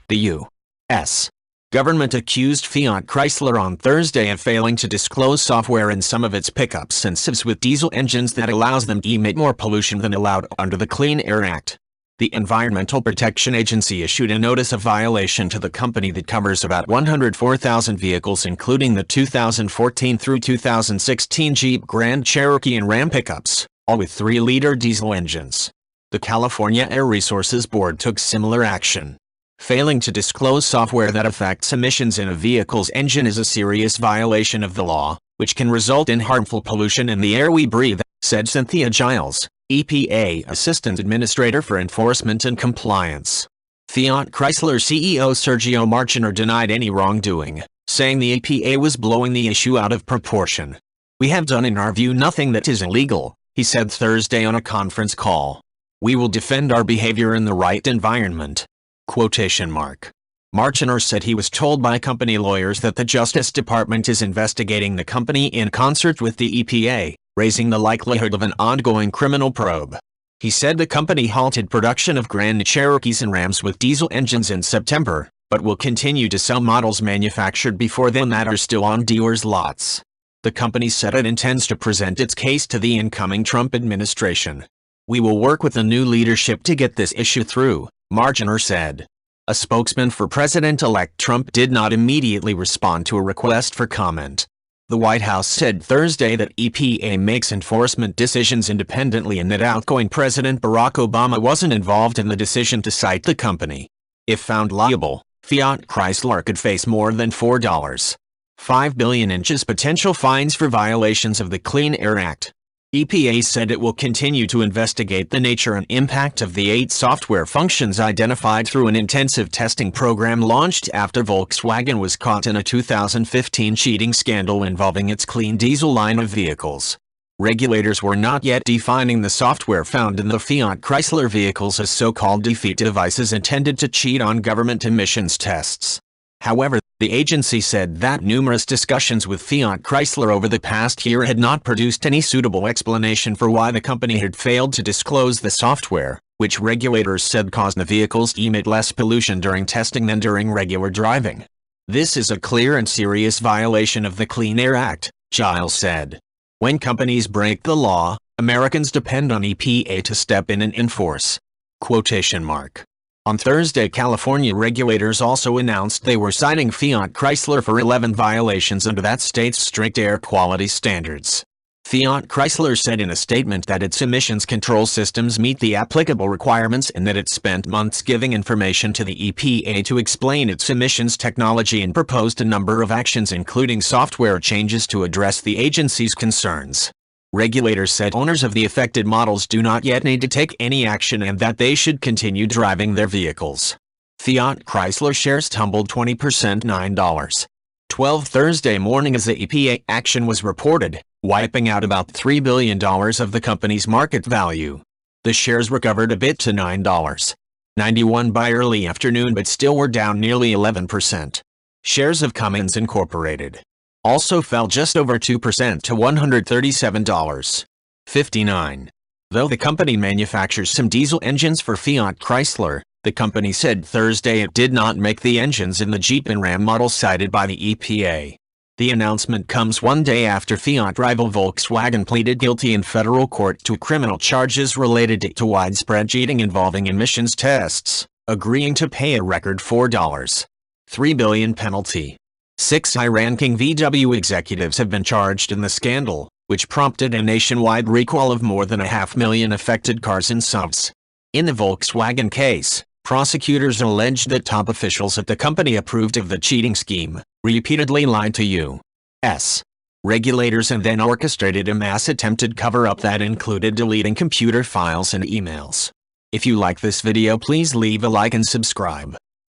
The U.S. government accused Fiat Chrysler on Thursday of failing to disclose software in some of its pickups and SUVs with diesel engines that allows them to emit more pollution than allowed under the Clean Air Act. The Environmental Protection Agency issued a notice of violation to the company that covers about 104,000 vehicles, including the 2014 through 2016 Jeep Grand Cherokee and Ram pickups, all with 3-liter diesel engines. The California Air Resources Board took similar action. Failing to disclose software that affects emissions in a vehicle's engine is a serious violation of the law, which can result in harmful pollution in the air we breathe, said Cynthia Giles, EPA Assistant Administrator for Enforcement and Compliance. Fiat Chrysler CEO Sergio Marchionne denied any wrongdoing, saying the EPA was blowing the issue out of proportion. "We have done in our view nothing that is illegal," he said Thursday on a conference call. "We will defend our behavior in the right environment." Marchionne said he was told by company lawyers that the Justice Department is investigating the company in concert with the EPA, raising the likelihood of an ongoing criminal probe. He said the company halted production of Grand Cherokees and Rams with diesel engines in September, but will continue to sell models manufactured before then that are still on dealers' lots. The company said it intends to present its case to the incoming Trump administration. "We will work with the new leadership to get this issue through," Marchionne said. A spokesman for President-elect Trump did not immediately respond to a request for comment. The White House said Thursday that EPA makes enforcement decisions independently and that outgoing President Barack Obama wasn't involved in the decision to cite the company. If found liable, Fiat Chrysler could face more than $4.5 billion in potential fines for violations of the Clean Air Act. EPA said it will continue to investigate the nature and impact of the 8 software functions identified through an intensive testing program launched after Volkswagen was caught in a 2015 cheating scandal involving its clean diesel line of vehicles. Regulators were not yet defining the software found in the Fiat Chrysler vehicles as so-called defeat devices intended to cheat on government emissions tests. However, the agency said that numerous discussions with Fiat Chrysler over the past year had not produced any suitable explanation for why the company had failed to disclose the software, which regulators said caused the vehicles to emit less pollution during testing than during regular driving. "This is a clear and serious violation of the Clean Air Act," Giles said. "When companies break the law, Americans depend on EPA to step in and enforce." On Thursday, California regulators also announced they were citing Fiat Chrysler for 11 violations under that state's strict air quality standards. Fiat Chrysler said in a statement that its emissions control systems meet the applicable requirements and that it spent months giving information to the EPA to explain its emissions technology and proposed a number of actions including software changes to address the agency's concerns. Regulators said owners of the affected models do not yet need to take any action and that they should continue driving their vehicles. Fiat Chrysler shares tumbled 20% $9.12 Thursday morning as the EPA action was reported, wiping out about $3 billion of the company's market value. The shares recovered a bit to $9.91 by early afternoon but still were down nearly 11%. Shares of Cummins Incorporated also fell just over 2% to $137.59. Though the company manufactures some diesel engines for Fiat Chrysler, the company said Thursday it did not make the engines in the Jeep and Ram models cited by the EPA. The announcement comes one day after Fiat rival Volkswagen pleaded guilty in federal court to criminal charges related to widespread cheating involving emissions tests, agreeing to pay a record $4.3 billion penalty. 6 high-ranking VW executives have been charged in the scandal, which prompted a nationwide recall of more than 500,000 affected cars and SUVs. In the Volkswagen case, prosecutors alleged that top officials at the company approved of the cheating scheme, repeatedly lied to U.S. regulators and then orchestrated a mass attempted cover-up that included deleting computer files and emails. If you like this video, please leave a like and subscribe.